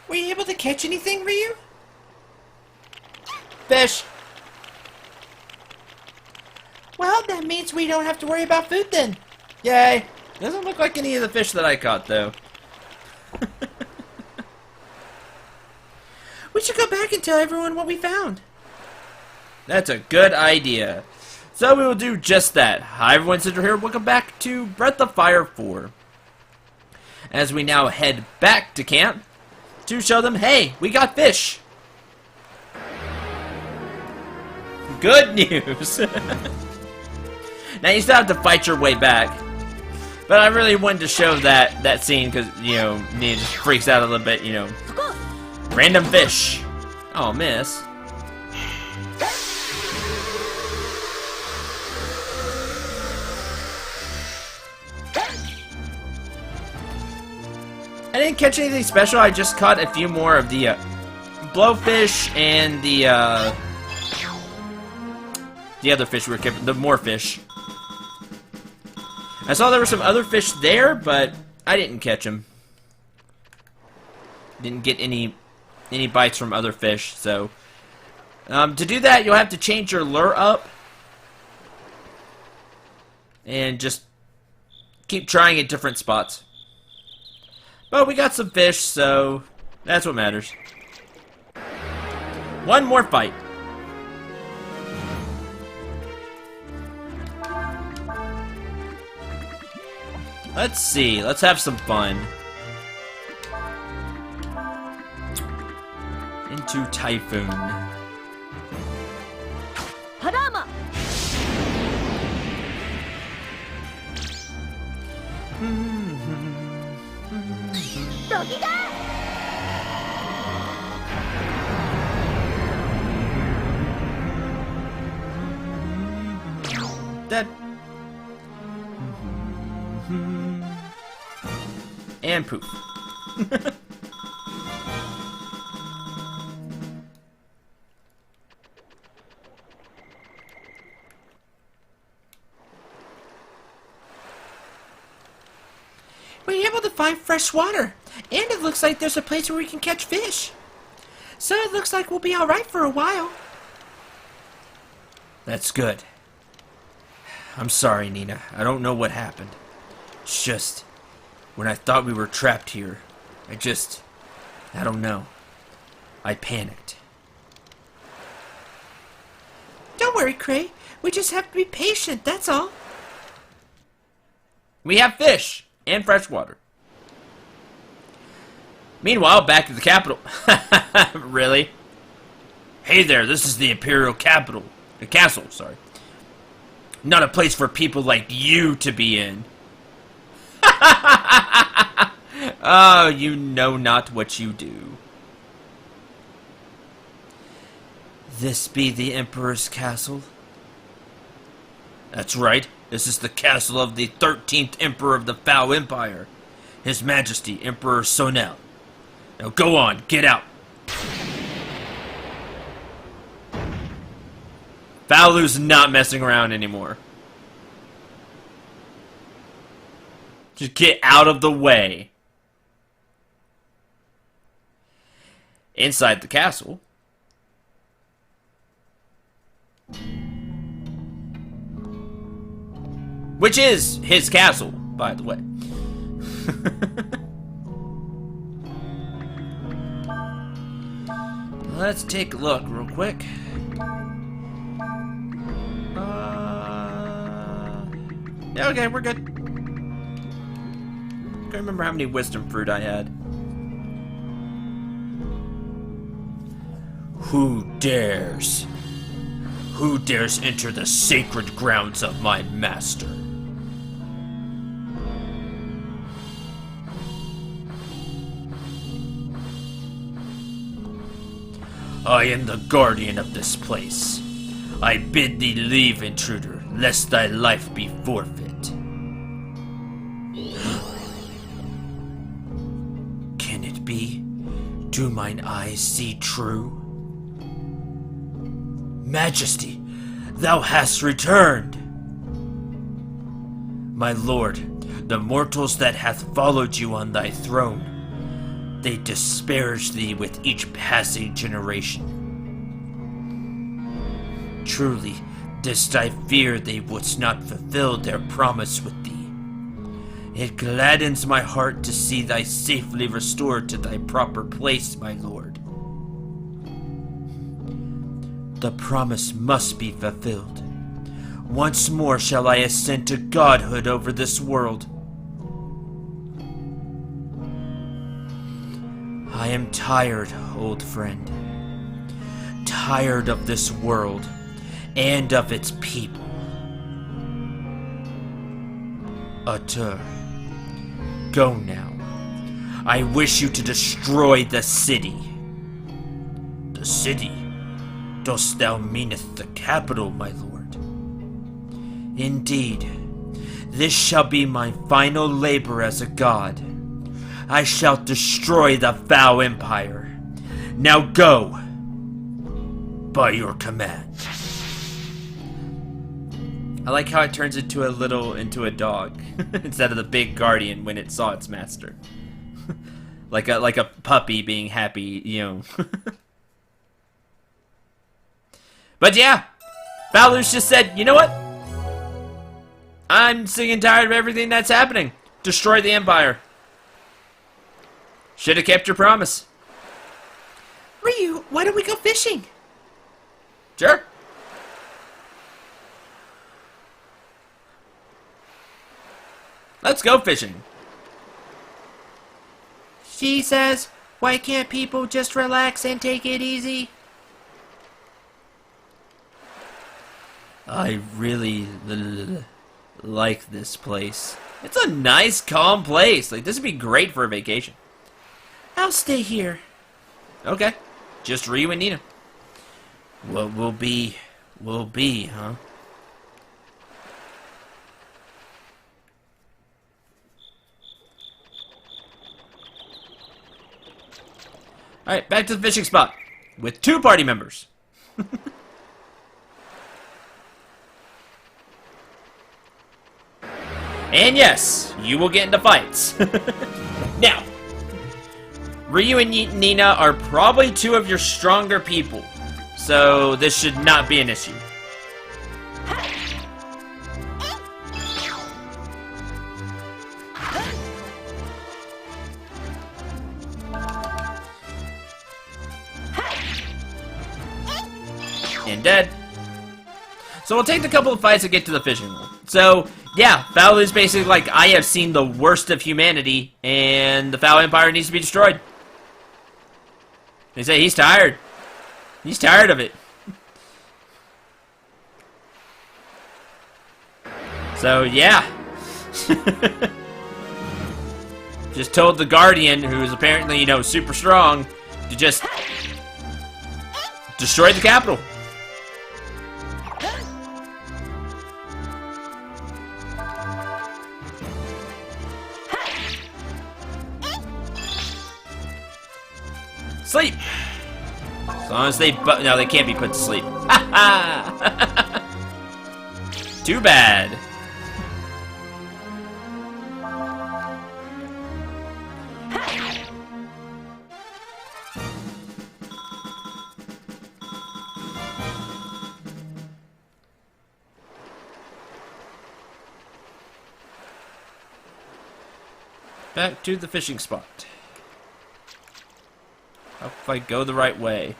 Were you able to catch anything, Ryu? Fish. Well, that means we don't have to worry about food then. Yay. Doesn't look like any of the fish that I caught, though. We should go back and tell everyone what we found. That's a good idea. So we will do just that. Hi everyone, Cendril here. Welcome back to Breath of Fire 4. As we now head back to camp to show them, hey, we got fish. Good news. Now you still have to fight your way back. But I really wanted to show that scene because, you know, Nina just freaks out a little bit, you know. Random fish. Oh, miss. I didn't catch anything special. I just caught a few more of the blowfish and the other fish we were keeping, the more fish. I saw there were some other fish there, but I didn't catch them. Didn't get any bites from other fish, so to do that you'll have to change your lure up and just keep trying at different spots. But we got some fish, so that's what matters. One more fight. Let's see, let's have some fun. Into Typhoon. Hadama! Dead. And poof. We were able to find fresh water, and it looks like there's a place where we can catch fish. So it looks like we'll be alright for a while. That's good. I'm sorry, Nina. I don't know what happened. It's just, when I thought we were trapped here, I don't know. I panicked. Don't worry, Cray. We just have to be patient, that's all. We have fish and fresh water. Meanwhile, back at the capital. Really? Hey there, this is the Imperial Capital. The castle, sorry. Not a place for people like you to be in. Oh, you know not what you do. This be the Emperor's castle? That's right. This is the castle of the 13th Emperor of the Foul Empire. His Majesty, Emperor Sonel. Now go on, get out. Faolu's not messing around anymore. Just get out of the way. Inside the castle. Which is his castle, by the way. Let's take a look real quick. Yeah, okay, we're good. Can't remember how many wisdom fruit I had. Who dares? Who dares enter the sacred grounds of my master? I am the guardian of this place. I bid thee leave, intruder, lest thy life be forfeit. Can it be? Do mine eyes see true? Majesty, thou hast returned! My lord, the mortals that hath followed you on thy throne They disparage thee with each passing generation. Truly, didst I fear they wouldst not fulfill their promise with thee. It gladdens my heart to see thy safely restored to thy proper place, my lord. The promise must be fulfilled. Once more shall I ascend to godhood over this world. I am tired, old friend. Tired of this world and of its people. Utter, go now. I wish you to destroy the city. The city? Dost thou meaneth the capital, my lord? Indeed, this shall be my final labor as a god. I shall destroy the foul empire. Now go, by your command. I like how it turns into a dog instead of the big guardian when it saw its master. like a puppy being happy, you know. But yeah, Valu's just said, you know what? I'm sick and tired of everything that's happening. Destroy the Empire. Should have kept your promise. Ryu, why don't we go fishing? Sure. Let's go fishing. She says, why can't people just relax and take it easy? I really like this place. It's a nice, calm place. Like, this would be great for a vacation. I'll stay here. Okay. Just Ryu and Nina. What will be, huh? Alright, back to the fishing spot. With 2 party members. And yes, you will get into fights. Now, Ryu and Nina are probably 2 of your stronger people, so this should not be an issue. And dead. So we'll take the couple of fights to get to the fishing hole. So, yeah, Foul is basically like, I have seen the worst of humanity, and the Foul Empire needs to be destroyed. They say he's tired. He's tired of it. So, yeah. Just told the Guardian, who's apparently, you know, super strong, to just destroy the capital. Sleep! As long as they... No, they can't be put to sleep. Too bad. Back to the fishing spot. Hope I go the right way.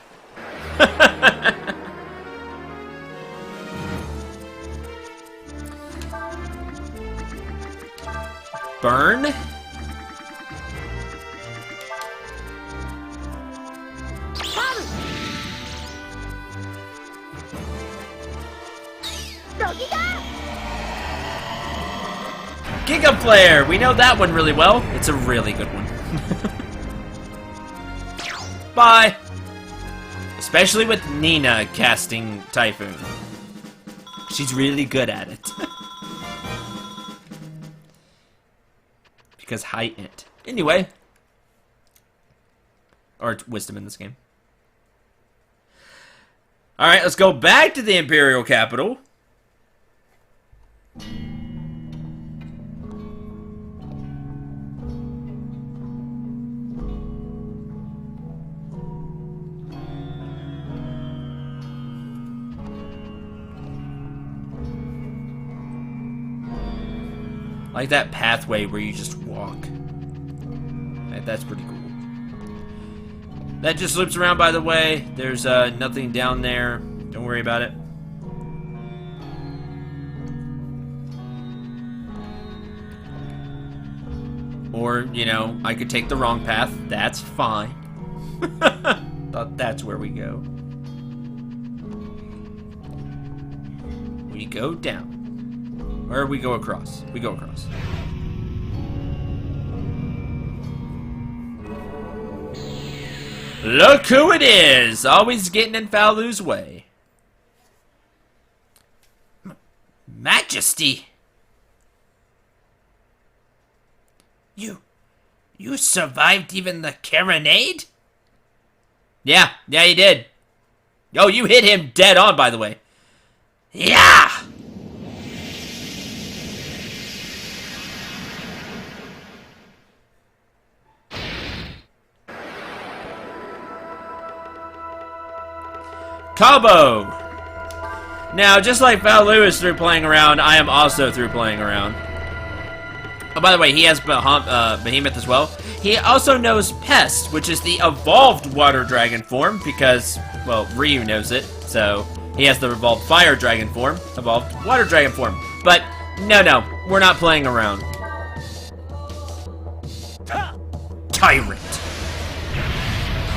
Burn? Giga Flare! We know that one really well. It's a really good one. Bye! Especially with Nina casting Typhoon. She's really good at it. Because high int. Anyway. Or wisdom in this game. Alright, let's go back to the Imperial capital. Like that pathway where you just walk. That's pretty cool. That just loops around, by the way. There's nothing down there. Don't worry about it. Or, you know, I could take the wrong path. That's fine. Thought that's where we go. We go down. Or we go across. We go across. Look who it is! Always getting in Falu's way. Majesty! You survived even the carronade? Yeah, he did. Oh, you hit him dead on, by the way. Yeah! Combo! Now, just like Falu is through playing around, I am also through playing around. Oh, by the way, he has Behemoth as well. He also knows Pest, which is the evolved water dragon form, because, well, Ryu knows it, so he has the evolved fire dragon form, evolved water dragon form. But, no, we're not playing around. Tyrant.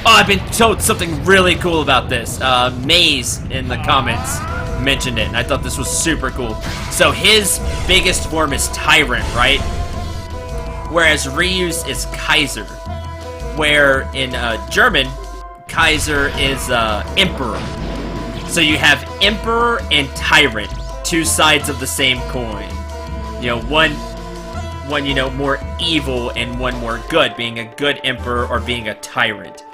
Oh, I've been told something really cool about this. Maze in the comments mentioned it, and I thought this was super cool. So his biggest form is Tyrant, right? Whereas Ryu's is Kaiser. Where in German, Kaiser is Emperor. So you have Emperor and Tyrant, two sides of the same coin. You know, one you know, more evil and one more good, being a good Emperor or being a Tyrant.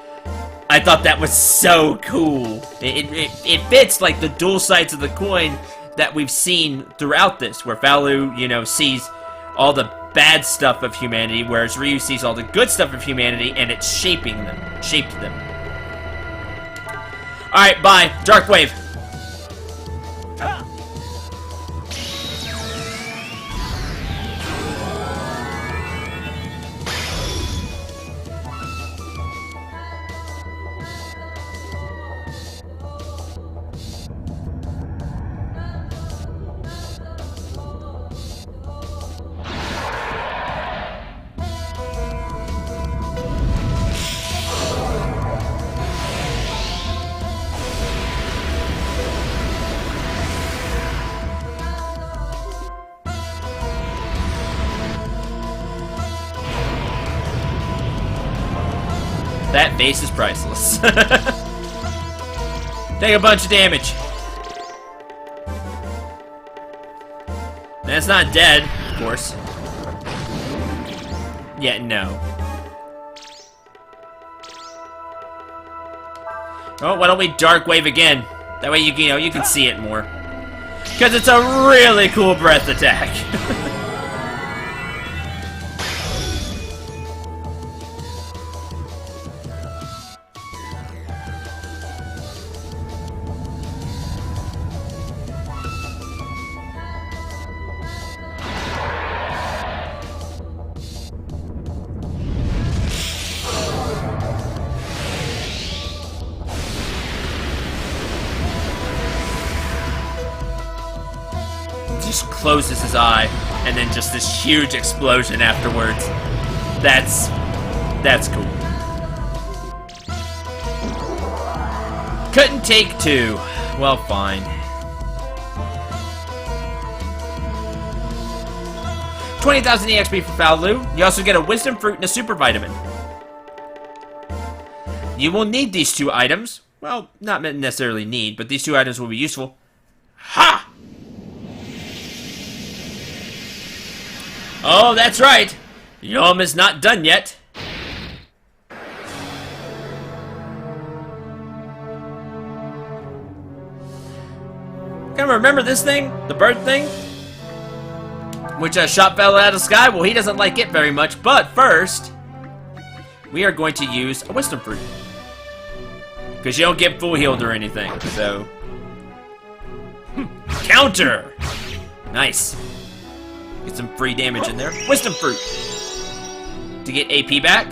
I thought that was so cool. It fits like the dual sides of the coin that we've seen throughout this, where Falu, you know, sees all the bad stuff of humanity, whereas Ryu sees all the good stuff of humanity, and it's shaped them. Alright, bye. Dark Wave. That base is priceless. Take a bunch of damage. That's not dead, of course. Yeah, no. Oh, why don't we Dark Wave again? That way you know, you can see it more. Because it's a really cool breath attack. Just closes his eye, and then just this huge explosion afterwards. That's cool. Couldn't take two. Well, fine. 20,000 EXP for Falu. You also get a Wisdom Fruit and a Super Vitamin. You will need these two items. Well, not necessarily need, but these two items will be useful. Ha! Oh, that's right. Yom is not done yet. Kind of remember this thing? The bird thing? Which shot fell out of the sky? Well, he doesn't like it very much. But first, we are going to use a Wisdom Fruit. Because you don't get full healed or anything, so... Counter! Nice. Get some free damage in there. Wisdom Fruit. To get AP back.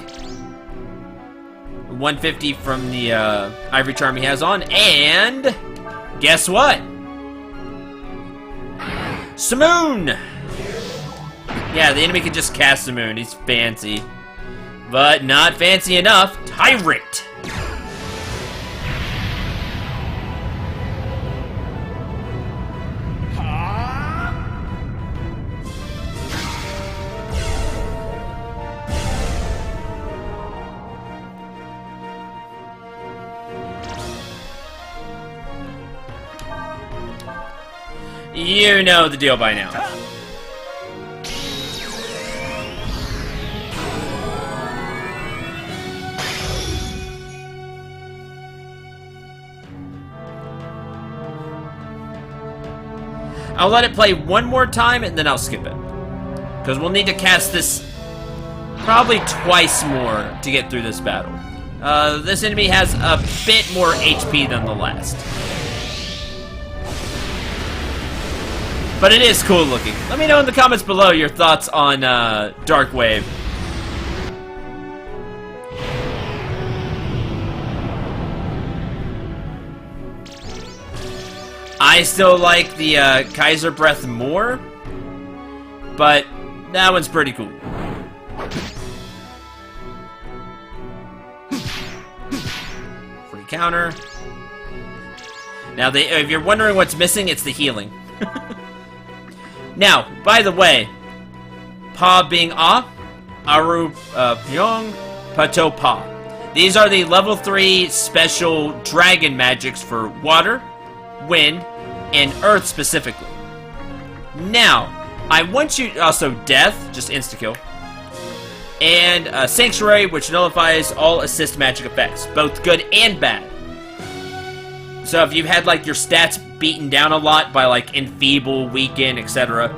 150 from the Ivory Charm he has on. And guess what? Simoon! Yeah, the enemy can just cast Simoon. He's fancy. But not fancy enough. Tyrant! You know the deal by now. I'll let it play one more time and then I'll skip it. Because we'll need to cast this probably twice more to get through this battle. This enemy has a bit more HP than the last. But it is cool looking. Let me know in the comments below your thoughts on Dark Wave. I still like the Kaiser Breath more, but that one's pretty cool. Free counter. Now, if you're wondering what's missing, it's the healing. Now, by the way, Pa Bing Ah, Aru Pyong, Pato Pa. These are the level 3 special dragon magics for water, wind, and earth specifically. Now, I want you also death, just insta-kill, and sanctuary, which nullifies all assist magic effects, both good and bad. So if you've had like your stats beaten down a lot by like enfeeble, weaken, etc.,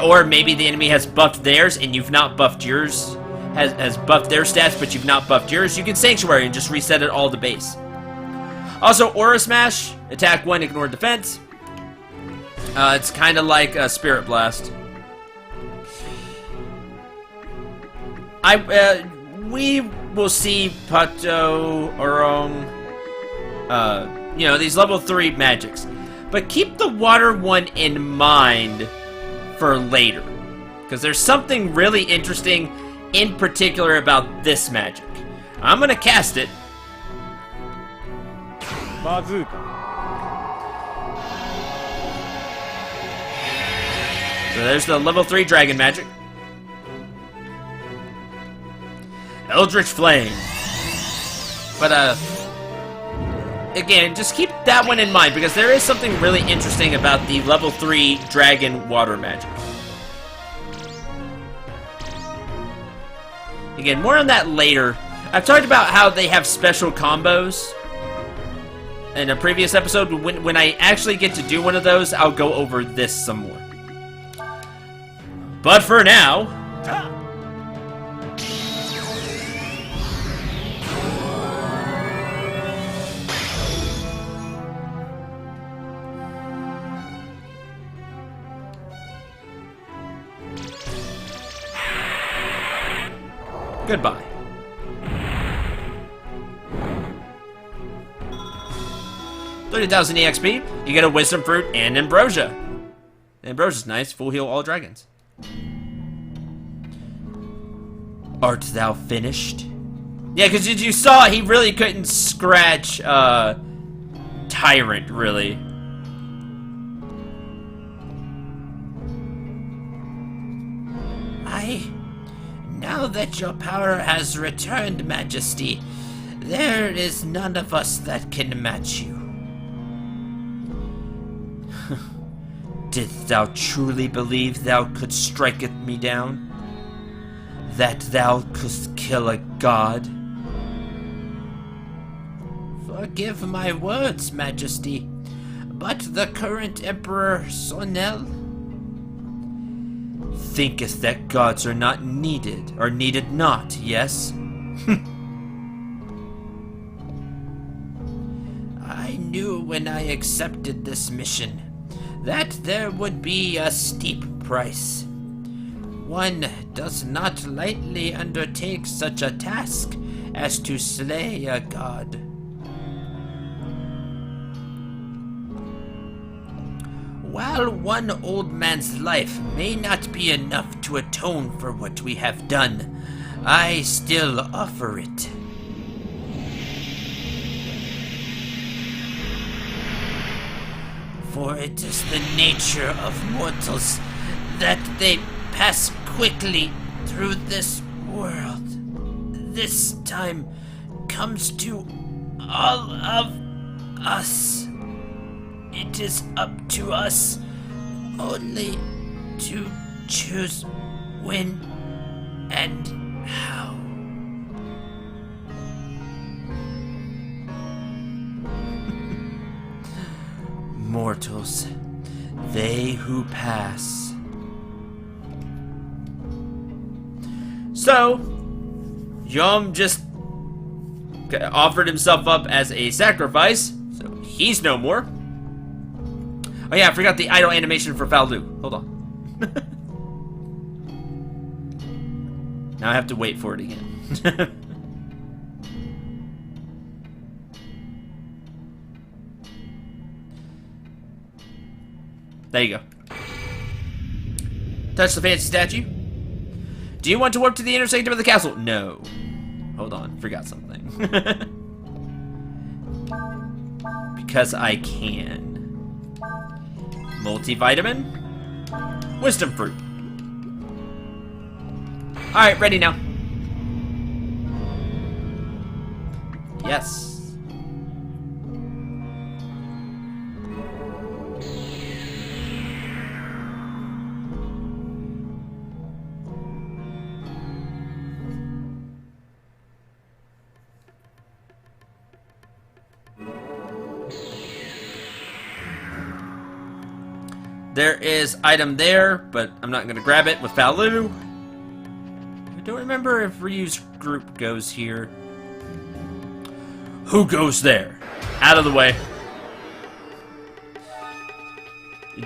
or maybe the enemy has buffed theirs and you've not buffed yours, has buffed their stats but you've not buffed yours, you can sanctuary and just reset it all to base. Also, Aura Smash, attack 1, ignore defense. It's kind of like a Spirit Blast. We will see Pato, Orong, you know, these level 3 magics. But keep the water one in mind for later. Because there's something really interesting in particular about this magic. I'm going to cast it. Bazooka. So there's the level 3 dragon magic. Eldritch Flame. But, again, just keep that one in mind, because there is something really interesting about the level 3 dragon water magic. Again, more on that later. I've talked about how they have special combos in a previous episode. When I actually get to do one of those, I'll go over this some more. But for now... Goodbye. $30,000 EXP, you get a Wisdom Fruit and Ambrosia. Ambrosia's nice, full heal all dragons. Art thou finished? Yeah, because you saw he really couldn't scratch Tyrant, really. Now that your power has returned, Majesty, there is none of us that can match you. Didst thou truly believe thou couldst strike me down? That thou couldst kill a god? Forgive my words, Majesty, but the current Emperor Sonel thinketh that gods are not needed, or needed not, yes? I knew when I accepted this mission that there would be a steep price. One does not lightly undertake such a task as to slay a god. While one old man's life may not be enough to atone for what we have done, I still offer it. For it is the nature of mortals that they pass quickly through this world. This time comes to all of us. It is up to us only to choose when and how. Mortals, they who pass. So, Yom just offered himself up as a sacrifice, so he's no more. Oh yeah, I forgot the idle animation for Faldu. Hold on. Now I have to wait for it again. There you go. Touch the fancy statue. Do you want to warp to the inner sanctum of the castle? No. Hold on, forgot something. Because I can. Multivitamin. Wisdom fruit. Alright, ready now. Yes. There is item there, but I'm not going to grab it with Falu. I don't remember if Ryu's group goes here. Who goes there? Out of the way.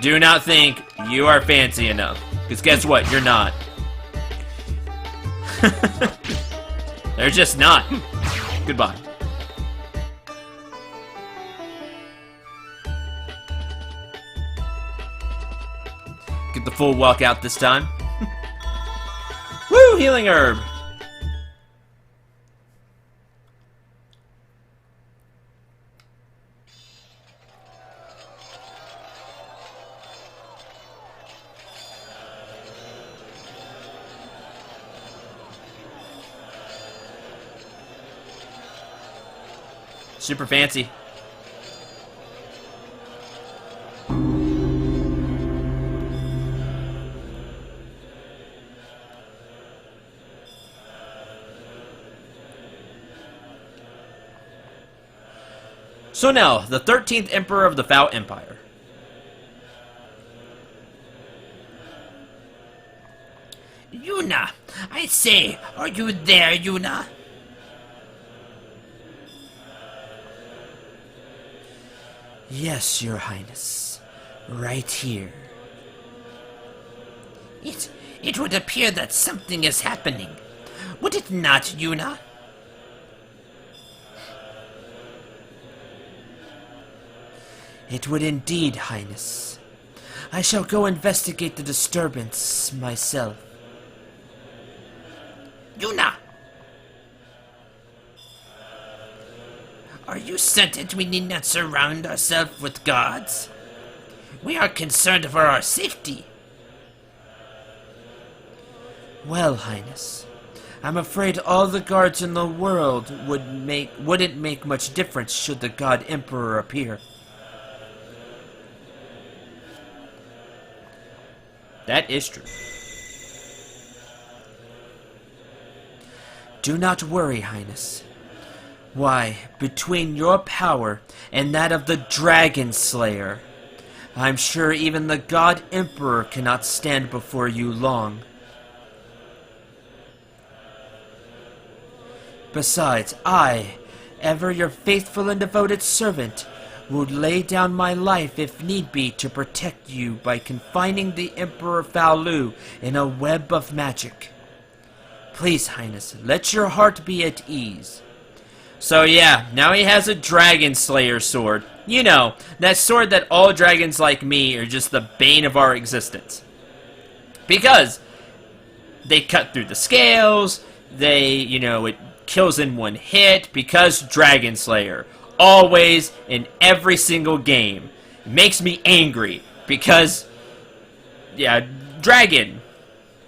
Do not think you are fancy enough. Because guess what? You're not. They're just not. Goodbye. Get the full walkout this time. Woo! Healing herb. Super fancy. So now, the 13th Emperor of the Foul Empire. Yuna! I say, are you there, Yuna? Yes, Your Highness. Right here. It would appear that something is happening. Would it not, Yuna? It would indeed, Highness. I shall go investigate the disturbance myself. Yuna! Are you certain we need not surround ourselves with guards? We are concerned for our safety. Well, Highness, I'm afraid all the guards in the world wouldn't make much difference should the God Emperor appear. That is true. Do not worry, Highness. Why, between your power and that of the Dragon Slayer, I'm sure even the God Emperor cannot stand before you long. Besides, I, ever your faithful and devoted servant, would lay down my life if need be to protect you by confining the Emperor Faolu in a web of magic. Please, Highness, let your heart be at ease. So yeah, now he has a Dragon Slayer sword. You know, that sword that all dragons like me are just the bane of our existence. Because they cut through the scales, it kills in one hit, because Dragon Slayer. Always, in every single game. It makes me angry, because, yeah, dragon.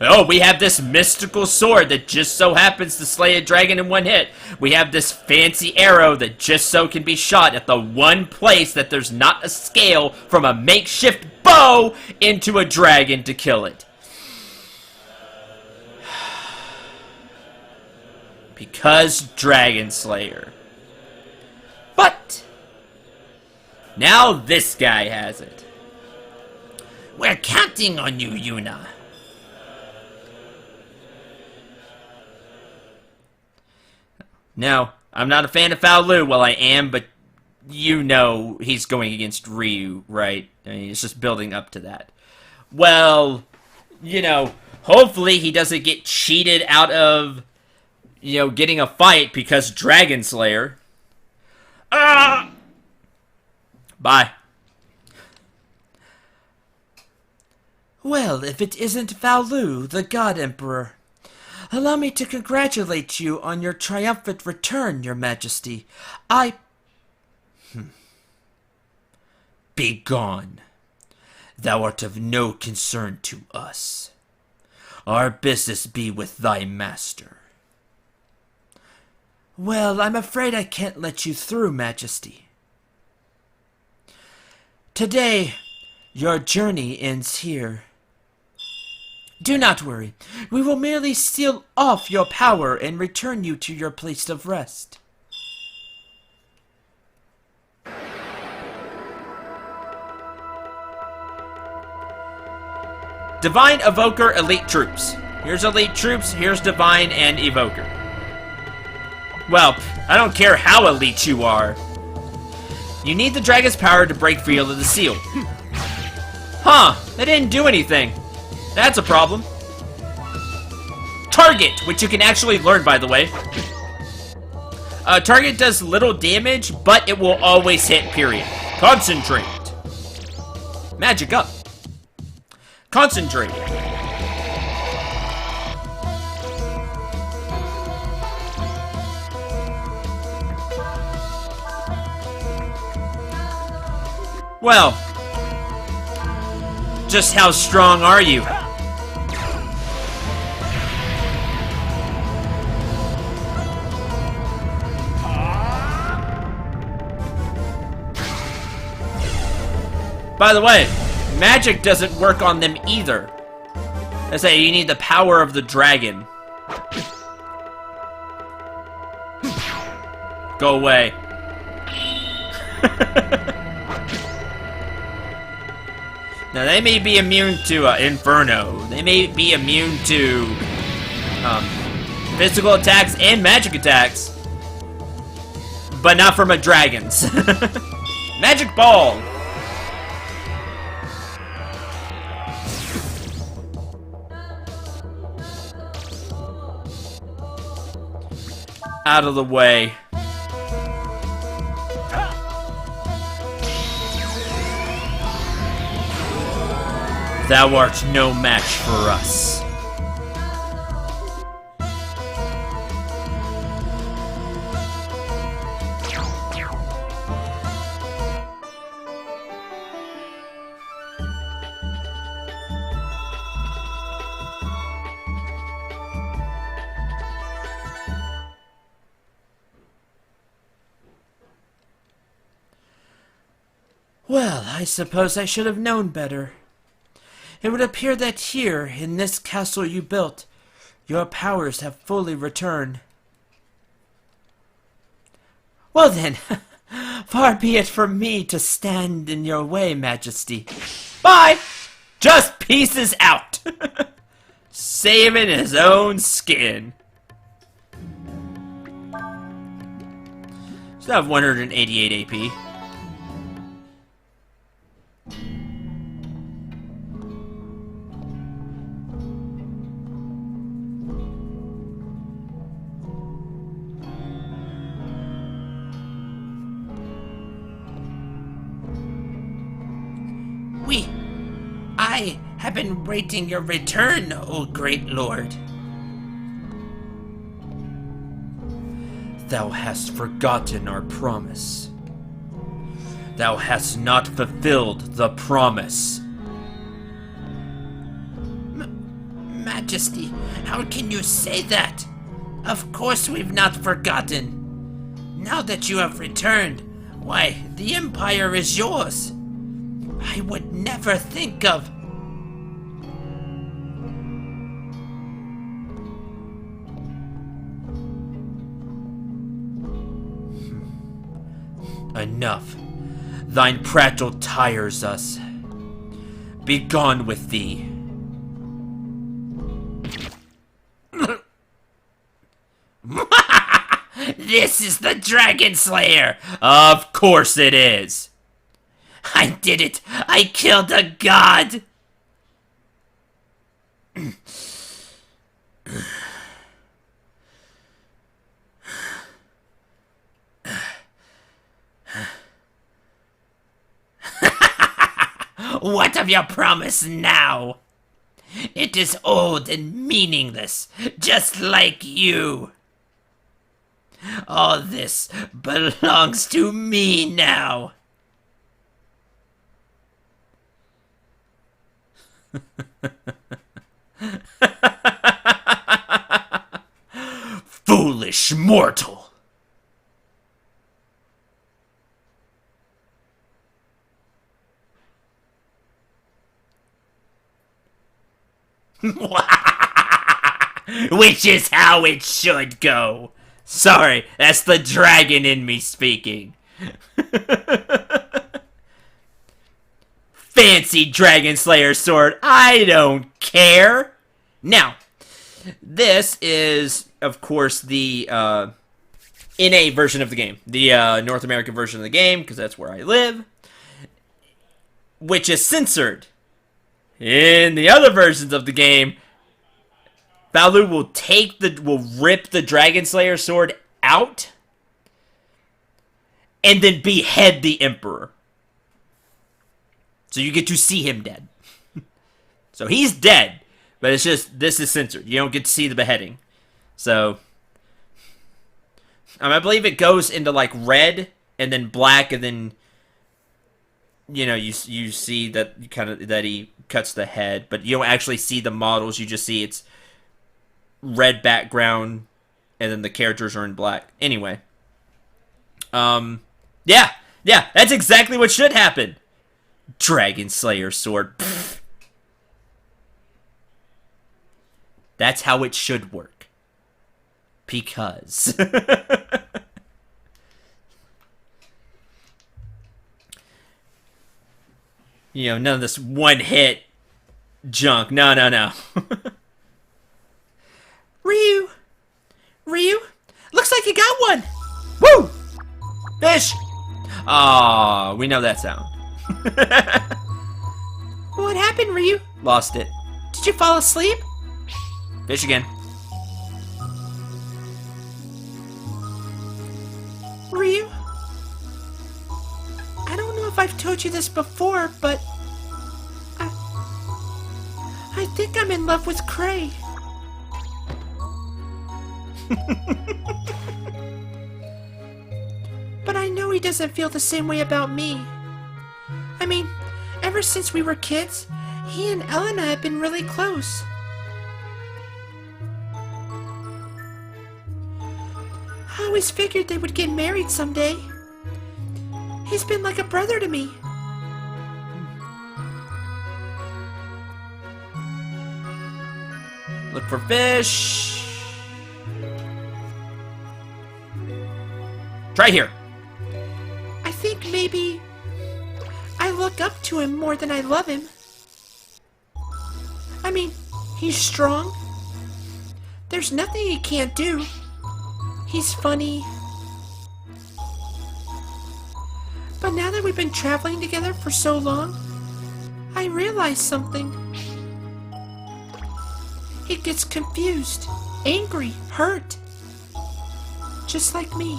Oh, we have this mystical sword that just so happens to slay a dragon in one hit. We have this fancy arrow that just so can be shot at the one place that there's not a scale from a makeshift bow into a dragon to kill it. Because Dragon Slayer. But now this guy has it. We're counting on you, Yuna. Now, I'm not a fan of Faolu. Well, I am, but you know he's going against Ryu, right? I mean, it's just building up to that. Well, hopefully he doesn't get cheated out of, getting a fight because Dragon Slayer. Bye. Well, if it isn't Faolu, the God Emperor. Allow me to congratulate you on your triumphant return, Your Majesty. Be gone. Thou art of no concern to us. Our business be with thy master. Well, I'm afraid I can't let you through, Majesty. Today, your journey ends here. Do not worry. We will merely steal off your power and return you to your place of rest. Divine, Evoker, Elite Troops. Here's Elite Troops, here's Divine and Evoker. Well, I don't care how elite you are. You need the dragon's power to break free of the seal. Huh, that didn't do anything. That's a problem. Target, which you can actually learn, by the way. Target does little damage, but it will always hit, period. Concentrate. Magic up. Concentrate. Well, just how strong are you? By the way, magic doesn't work on them either. I say you need the power of the dragon. Go away. Now, they may be immune to Inferno. They may be immune to physical attacks and magic attacks. But not from a dragon's. Magic Ball! Out of the way. Thou art no match for us. Well, I suppose I should have known better. It would appear that here, in this castle you built, your powers have fully returned. Well then, far be it from me to stand in your way, Majesty. Bye! Just pieces out! Saving his own skin. Still have 188 AP. have been waiting your return, O great lord. Thou hast forgotten our promise. Thou hast not fulfilled the promise. Majesty, how can you say that? Of course we've not forgotten. Now that you have returned, why, the Empire is yours. I would never think of... Enough. Thine prattle tires us. Begone with thee. This is the Dragon Slayer! Of course it is. I did it! I killed a god! What of your promise now? It is old and meaningless, just like you. All this belongs to me now. Foolish mortal. Which is how it should go. Sorry, that's the dragon in me speaking. Fancy Dragon Slayer sword, I don't care. Now, this is, of course, the NA version of the game. The North American version of the game, because that's where I live. Which is censored. In the other versions of the game, Balu will rip the Dragon Slayer sword out and then behead the Emperor. So you get to see him dead. So he's dead, but it's just, this is censored. You don't get to see the beheading. So, I believe it goes into like red and then black and then, you know, you see that that he cuts the head, but you don't actually see the models. You just see it's red background and then the characters are in black. Anyway, yeah, that's exactly what should happen. Dragon Slayer sword. Pfft. That's how it should work. Because you know, none of this one-hit junk. No. Ryu, looks like you got one. Woo! Fish. Aw, we know that sound. What happened, Ryu? Lost it. Did you fall asleep? Fish again. Ryu? I don't know if I've told you this before, but I think I'm in love with Cray. But I know he doesn't feel the same way about me. I mean, ever since we were kids, he and Elena have been really close. I always figured they would get married someday. He's been like a brother to me. Look for fish. Try here. I think maybe I look up to him more than I love him. I mean, he's strong. There's nothing he can't do. He's funny. But now that we've been traveling together for so long, I realized something. He gets confused, angry, hurt. Just like me.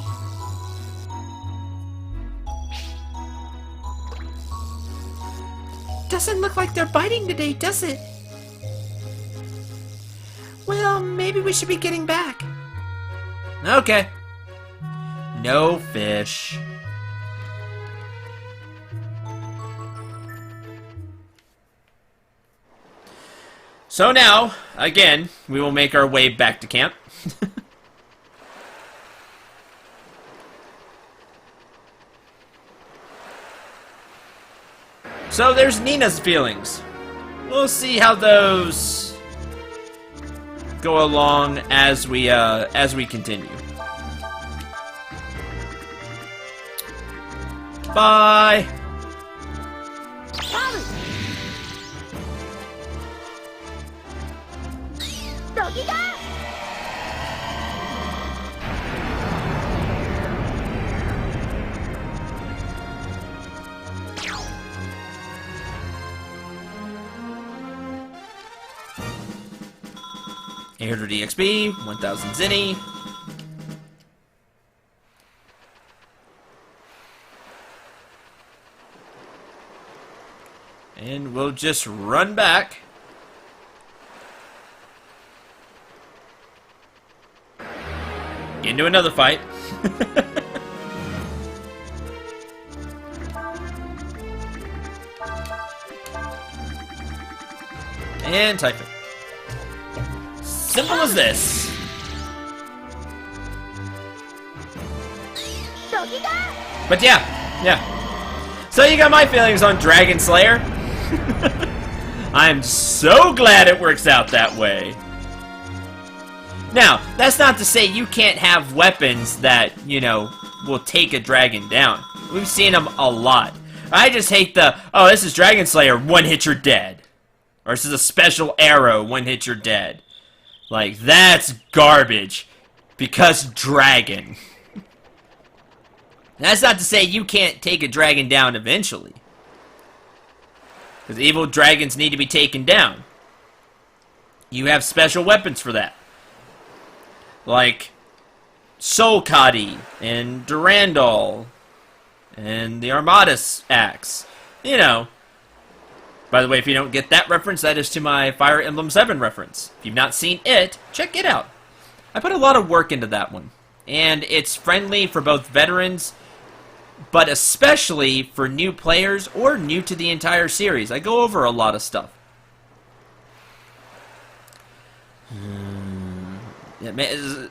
Doesn't look like they're biting today, does it? Well, maybe we should be getting back. Okay. No fish. So now, again, we will make our way back to camp. So there's Nina's feelings. We'll see how those go along as we continue. Bye. $800 EXP, 1,000 Zinni. And we'll just run back. Into another fight. And Typhon. Simple as this. But yeah. So you got my feelings on Dragon Slayer. I'm so glad it works out that way. Now, that's not to say you can't have weapons that, you know, will take a dragon down. We've seen them a lot. I just hate the, oh, this is Dragon Slayer, one hit you're dead. Or this is a special arrow, one hit you're dead. Like, that's garbage. Because dragon. That's not to say you can't take a dragon down eventually. Because evil dragons need to be taken down. You have special weapons for that. Like Soul Kadi and Durandal and the Armadas axe. You know. By the way, if you don't get that reference, that is to my Fire Emblem 7 reference. If you've not seen it, check it out. I put a lot of work into that one. And it's friendly for both veterans, but especially for new players or new to the entire series. I go over a lot of stuff. Yeah, man,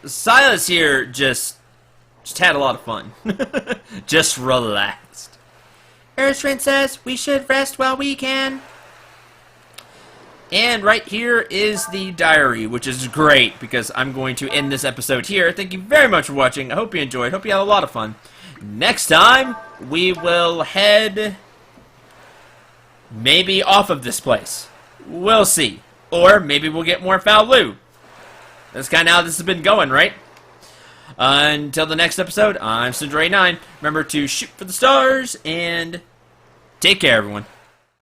Silas here just had a lot of fun. Just relaxed. Earthrin says we should rest while we can. And right here is the diary, which is great because I'm going to end this episode here. Thank you very much for watching. I hope you enjoyed. Hope you had a lot of fun. Next time, we will head maybe off of this place. We'll see. Or maybe we'll get more Faolu. That's kind of how this has been going, right? Until the next episode, I'm Cendril 9. Remember to shoot for the stars and take care, everyone.